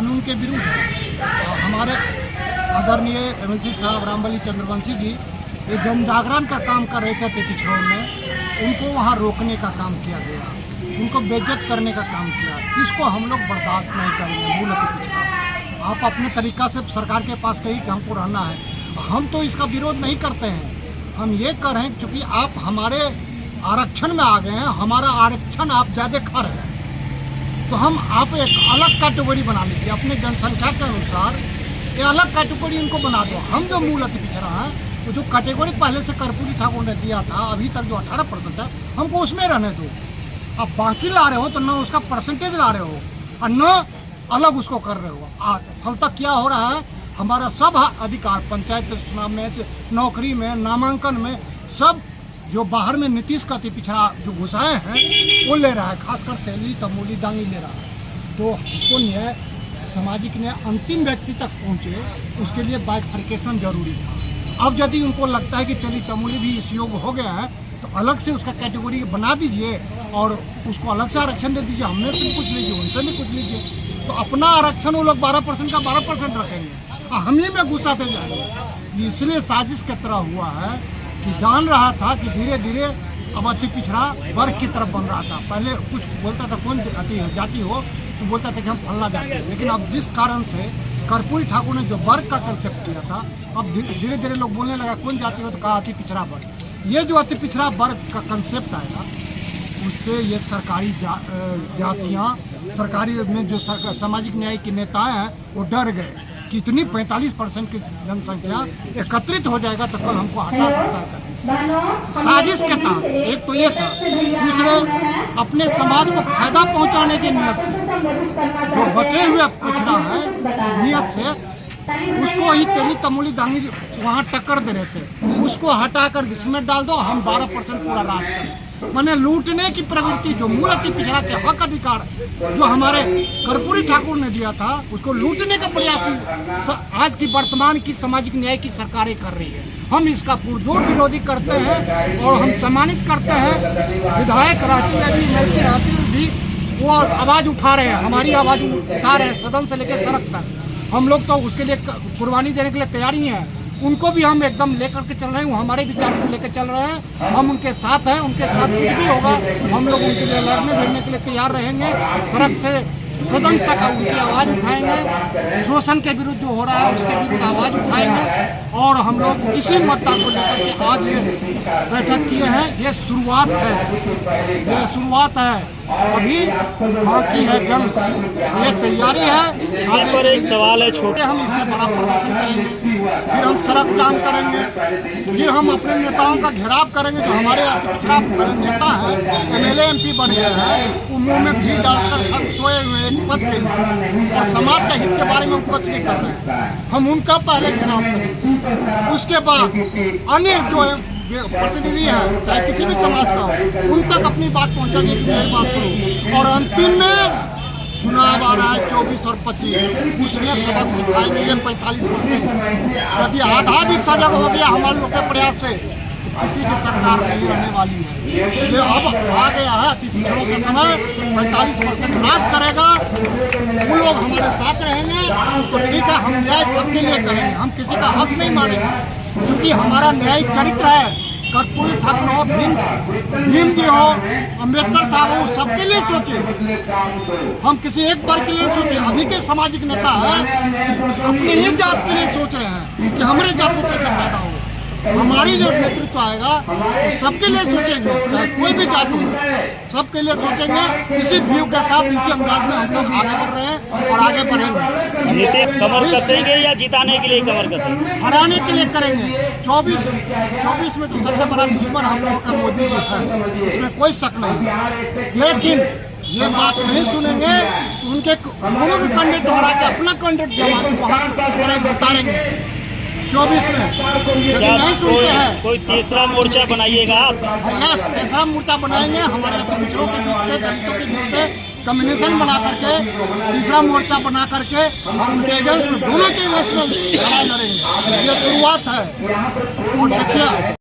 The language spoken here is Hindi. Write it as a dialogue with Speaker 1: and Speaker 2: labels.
Speaker 1: कानून के विरुद्ध है। हमारे आदरणीय एमएलसी साहब रामबली चंद्रवंशी जी ये जन जागरण का काम कर रहे थे पिछड़ों में, उनको वहाँ रोकने का काम किया गया, उनको बेइज्जत करने का काम किया। इसको हम लोग बर्दाश्त नहीं करेंगे। मूल पिछड़ा आप अपने तरीक़ा से सरकार के पास कही कि हमको रहना है, हम तो इसका विरोध नहीं करते हैं। हम ये कर रहे हैं क्योंकि आप हमारे आरक्षण में आ गए हैं, हमारा आरक्षण आप ज़्यादा खा रहे हैं, तो हम आप एक अलग कैटेगरी बना लीजिए अपने जनसंख्या के अनुसार। ये अलग कैटेगरी इनको बना दो। हम जो मूल अति पिछड़ा है, तो जो कैटेगरी पहले से कर्पूरी ठाकुर ने दिया था अभी तक जो 18% है, हमको उसमें रहने दो। अब बाकी ला रहे हो तो न उसका परसेंटेज ला रहे हो और न अलग उसको कर रहे हो। फलतः क्या हो रहा है, हमारा सब अधिकार पंचायत चुनाव में, नौकरी में, नामांकन में, सब जो बाहर में नीतीश का अति पिछड़ा जो घुसाए हैं वो ले रहा है, खासकर तेली तमोली दांगी ले रहा है। तो हमको न्याय, सामाजिक न्याय अंतिम व्यक्ति तक पहुँचे, उसके लिए बाइफर्केशन जरूरी था। अब यदि उनको लगता है कि तेली तमोली भी इस योग्य हो गया है तो अलग से उसका कैटेगरी बना दीजिए और उसको अलग से आरक्षण दे दीजिए। हमने से कुछ लीजिए, उनसे भी कुछ लीजिए, तो अपना आरक्षण वो लोग 12% का 12% रखेंगे, हम ही में घुसाते जाएंगे। इसलिए साजिश की तरह हुआ है कि जान रहा था कि धीरे धीरे अब अति पिछड़ा वर्ग की तरफ बन रहा था। पहले कुछ बोलता था कौन जाति हो तो बोलता था कि हम फलना जाति हैं, लेकिन अब जिस कारण से कर्पूरी ठाकुर ने जो वर्ग का कंसेप्ट किया था, अब धीरे धीरे लोग बोलने लगा कौन जाति हो तो कहा अति पिछड़ा वर्ग। ये जो अति पिछड़ा वर्ग का कंसेप्ट आएगा उससे ये सरकारी जातियाँ, सरकारी में जो सामाजिक न्याय के नेताएं हैं वो डर गए कि इतनी 45% की जनसंख्या एकत्रित हो जाएगा तो कल हमको हटा सकता है। साजिश के तहत एक तो ये था, दूसरे अपने समाज को फायदा पहुंचाने की नियत से जो बचे हुए पिछड़ा है नियत से उसको ही तेली तमोली दांगी वहाँ टक्कर दे रहे थे, उसको हटाकर इसमें डाल दो, हम 12% पूरा राज करें। मैंने लूटने की प्रवृत्ति जो मूल अति पिछड़ा के हक अधिकार जो हमारे कर्पूरी ठाकुर ने दिया था उसको लूटने का प्रयास आज की वर्तमान की सामाजिक न्याय की सरकारें कर रही है। हम इसका पुरजोर विरोधी करते हैं और हम सम्मानित करते हैं। विधायक रहते भी, एमएलसी रहते भी वो आवाज़ उठा रहे हैं, हमारी आवाज़ उठा रहे हैं सदन से लेकर सड़क तक। हम लोग तो उसके लिए कुर्बानी देने के लिए तैयार ही हैं। उनको भी हम एकदम लेकर के चल रहे हैं, वो हमारे विचार को लेकर चल रहे हैं। हम उनके साथ हैं, उनके साथ कुछ भी होगा हम लोग उनके लिए लड़ने भिड़ने के लिए तैयार रहेंगे। सड़क से सदन तक उनकी आवाज़ उठाएंगे, शोषण के विरुद्ध जो हो रहा है उसके विरुद्ध आवाज़ उठाएंगे। और हम लोग इसी मुद्दा को लेकर के आज ये बैठक किए हैं। ये शुरुआत है, ये शुरुआत है, अभी बाकी है जंग, ये तैयारी है।
Speaker 2: इसी पर एक सवाल है छोटे,
Speaker 1: हम इससे बड़ा प्रदर्शन करेंगे, फिर हम सड़क जाम करेंगे, फिर हम अपने नेताओं का घेराव करेंगे। जो हमारे अति पिछड़ा नेता है, एमएलए एमपी बन गए हैं, वो मुँह में घी डालकर सब सोए हुए एक पद के लिए और समाज के हित के बारे में कुछ नहीं कर रहे हैं। हम उनका पहले घेराव करेंगे, उसके बाद अन्य जो प्रतिनिधि हैं चाहे किसी भी समाज का हो उन तक अपनी बात पहुंचाने की मेरी बात सुनो। और अंतिम में चुनाव आ रहा है 24 और 25, उसमें सबक सिखाएंगे। ये 45% यदि आधा भी सजग हो गया हमारे लोग के प्रयास से तो किसी की सरकार नहीं रहने वाली है। ये अब आ गया है अति पिछड़ों का समय, 45% नाश करेगा, वो लोग हमारे साथ रहेंगे तो ठीक है। हम न्याय सबके लिए करेंगे, हम किसी का हक नहीं मारेंगे, क्योंकि हमारा न्यायिक चरित्र है। कर्पूरी ठाकुर हो, भीम जी हो, अम्बेडकर साहब हो, सबके लिए सोचे। हम किसी एक वर्ग के लिए सोचे। अभी के सामाजिक नेता है अपने ही जात के लिए सोच रहे हैं कि हमारे जात को कैसे फायदा हो। हमारी जो नेतृत्व आएगा तो सबके लिए सोचेंगे, चाहे कोई भी जात हो, सबके लिए सोचेंगे। इसी व्यू के साथ, इसी अंदाज में हम लोग आगे बढ़ रहे हैं और आगे बढ़ेंगे।
Speaker 2: नीति कमर कसेंगे या जिताने के लिए कमर कसेंगे?
Speaker 1: हराने के लिए करेंगे। 24 में तो सबसे बड़ा दुश्मन हम लोगों का मोदी जी है, इसमें कोई शक नहीं। लेकिन ये बात नहीं सुनेंगे तो उनके दोनों के कैंडिडेट हरा के अपना कैंडिडेट जमा के वहाँ करेंगे, उतारेंगे 24 में। यदि नहीं सुनते हैं
Speaker 2: कोई तीसरा मोर्चा बनाइएगा आप?
Speaker 1: यस, तीसरा मोर्चा बनाएंगे। हमारे अति पिछड़ों के बीच से, दलितों के बीच से कम्युनिकेशन बना करके तीसरा मोर्चा बना करके हम उनके अगेंस्ट में, दोनों के अगेंस्ट में लड़ाई लड़ेंगे। ये शुरुआत है और देखिए